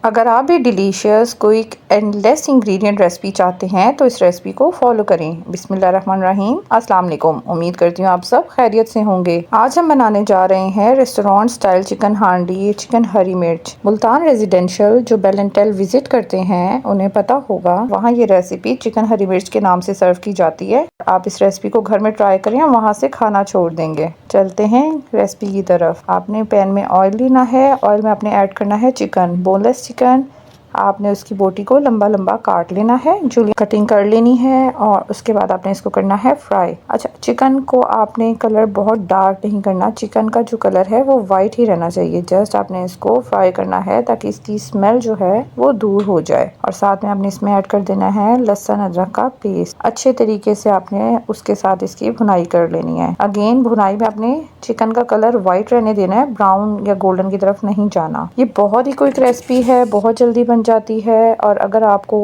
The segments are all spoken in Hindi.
अगर आप भी delicious quick and less ingredient recipe चाहते हैं तो इस रेसिपी को फॉलो करें। बिस्मिल्लाहिर्रहमानिर्रहीम। अस्सलाम वालेकुम। उम्मीद करती हूँ आप सब खैरियत से होंगे। आज हम बनाने जा रहे हैं रेस्टोरेंट स्टाइल चिकन हांडी चिकन हरी मिर्च। मुल्तान रेजिडेंशियल जो बेल एंड टेल विजिट करते हैं उन्हें पता होगा, वहाँ ये रेसिपी चिकन हरी मिर्च के नाम से सर्व की जाती है। आप इस रेसिपी को घर में ट्राई करें और वहाँ से खाना छोड़ देंगे। चलते हैं रेसिपी की तरफ। आपने पैन में ऑयल लेना है। ऑयल में आपने ऐड करना है चिकन, बोनलेस चिकन। आपने उसकी बोटी को लंबा लंबा काट लेना है, जूलियन कटिंग कर लेनी है और उसके बाद आपने इसको करना है फ्राई। अच्छा, चिकन को आपने कलर बहुत डार्क नहीं करना, चिकन का जो कलर है वो वाइट ही रहना चाहिए। जस्ट आपने इसको फ्राई करना है ताकि इसकी स्मेल जो है वो दूर हो जाए। और साथ में आपने इसमें ऐड कर देना है लहसुन अदरक का पेस्ट। अच्छे तरीके से आपने उसके साथ इसकी भुनाई कर लेनी है। अगेन भुनाई में आपने चिकन का कलर वाइट रहने देना है, ब्राउन या गोल्डन की तरफ नहीं जाना। ये बहुत ही क्विक रेसिपी है, बहुत जल्दी बन जाती है। और अगर आपको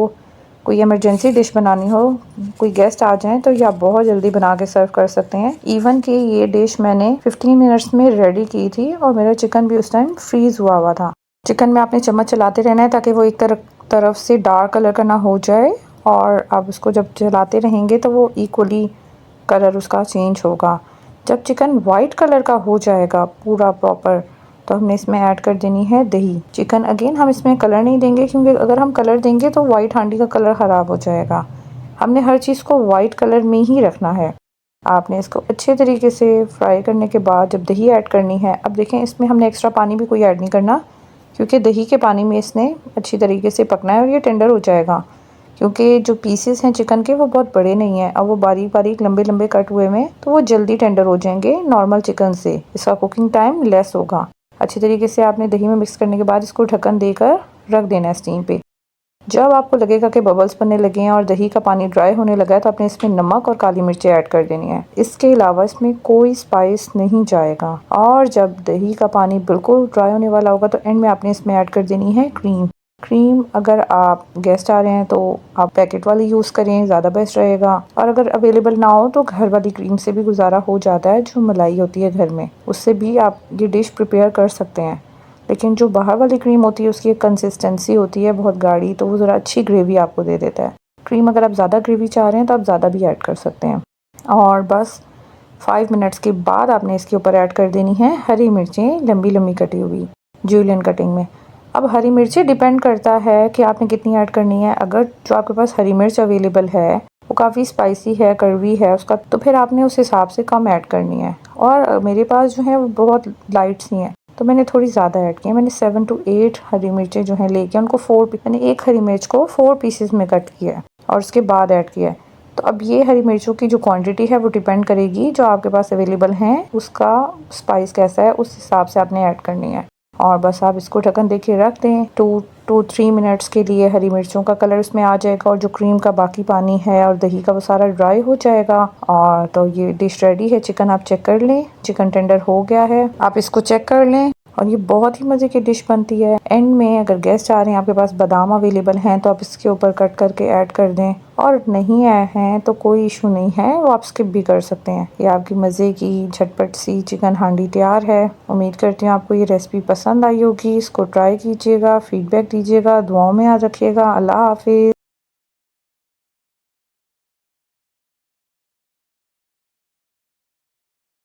कोई इमरजेंसी डिश बनानी हो, कोई गेस्ट आ जाए, तो ये आप बहुत जल्दी बना के सर्व कर सकते हैं। इवन कि ये डिश मैंने 15 मिनट्स में रेडी की थी और मेरा चिकन भी उस टाइम फ्रीज हुआ था। चिकन में आपने चम्मच चलाते रहना है ताकि वो एक तरफ से डार्क कलर का ना हो जाए, और आप उसको जब चलाते रहेंगे तो वो इक्वली कलर उसका चेंज होगा। जब चिकन वाइट कलर का हो जाएगा पूरा प्रॉपर, तो हमने इसमें ऐड कर देनी है दही। चिकन अगेन हम इसमें कलर नहीं देंगे, क्योंकि अगर हम कलर देंगे तो वाइट हांडी का कलर ख़राब हो जाएगा। हमने हर चीज़ को वाइट कलर में ही रखना है। आपने इसको अच्छे तरीके से फ्राई करने के बाद जब दही ऐड करनी है, अब देखें इसमें हमने एक्स्ट्रा पानी भी कोई ऐड नहीं करना, क्योंकि दही के पानी में इसने अच्छी तरीके से पकना है और ये टेंडर हो जाएगा। क्योंकि जो पीसेस हैं चिकन के वो बहुत बड़े नहीं हैं और वो बारीक बारीक लंबे लंबे कट हुए में, तो वो जल्दी टेंडर हो जाएंगे नॉर्मल चिकन से। इसका कुकिंग टाइम लेस होगा। अच्छी तरीके से आपने दही में मिक्स करने के बाद इसको ढक्कन देकर रख देना है स्टीम पे। जब आपको लगेगा कि बबल्स बनने लगे हैं और दही का पानी ड्राई होने लगा है, तो आपने इसमें नमक और काली मिर्ची ऐड कर देनी है। इसके अलावा इसमें कोई स्पाइस नहीं जाएगा। और जब दही का पानी बिल्कुल ड्राई होने वाला होगा तो एंड में आपने इसमें ऐड कर देनी है क्रीम। क्रीम अगर आप गेस्ट आ रहे हैं तो आप पैकेट वाली यूज़ करें, ज़्यादा बेस्ट रहेगा। और अगर अवेलेबल ना हो तो घर वाली क्रीम से भी गुजारा हो जाता है, जो मलाई होती है घर में, उससे भी आप ये डिश प्रिपेयर कर सकते हैं। लेकिन जो बाहर वाली क्रीम होती है उसकी एक कंसिस्टेंसी होती है बहुत गाढ़ी, तो वो ज़रा अच्छी ग्रेवी आपको दे देता है। क्रीम अगर आप ज़्यादा ग्रेवी चाह रहे हैं तो आप ज़्यादा भी ऐड कर सकते हैं। और बस 5 मिनट्स के बाद आपने इसके ऊपर ऐड कर देनी है हरी मिर्चें, लंबी लंबी कटी हुई जूलियन कटिंग में। अब हरी मिर्चें डिपेंड करता है कि आपने कितनी ऐड करनी है। अगर जो आपके पास हरी मिर्च अवेलेबल है वो काफ़ी स्पाइसी है, कड़वी है उसका, तो फिर आपने उस हिसाब से कम ऐड करनी है। और मेरे पास जो है वो बहुत लाइट सी हैं, तो मैंने थोड़ी ज़्यादा ऐड की है। मैंने 7 to 8 हरी मिर्चें जो हैं लेके उनको मैंने एक हरी मिर्च को 4 पीसेस में कट किया है और उसके बाद ऐड किया है। तो अब ये हरी मिर्चों की जो क्वांटिटी है वो डिपेंड करेगी जो आपके पास अवेलेबल हैं, उसका स्पाइस कैसा है उस हिसाब से आपने ऐड करनी है। और बस आप इसको ढक्कन दे के रख दें 2 to 3 मिनट्स के लिए। हरी मिर्चों का कलर इसमें आ जाएगा और जो क्रीम का बाकी पानी है और दही का वो सारा ड्राई हो जाएगा। और तो ये डिश रेडी है। चिकन आप चेक कर लें, चिकन टेंडर हो गया है, आप इसको चेक कर लें और ये बहुत ही मज़े की डिश बनती है। एंड में अगर गेस्ट आ रहे हैं, आपके पास बादाम अवेलेबल हैं तो आप इसके ऊपर कट करके ऐड कर दें, और नहीं आए हैं तो कोई इशू नहीं है, वो आप स्किप भी कर सकते हैं। ये आपकी मज़े की झटपट सी चिकन हांडी तैयार है। उम्मीद करती हूँ आपको ये रेसिपी पसंद आई होगी। इसको ट्राई कीजिएगा, फीडबैक दीजिएगा, दुआओं में याद रखिएगा। अल्लाह हाफिज़।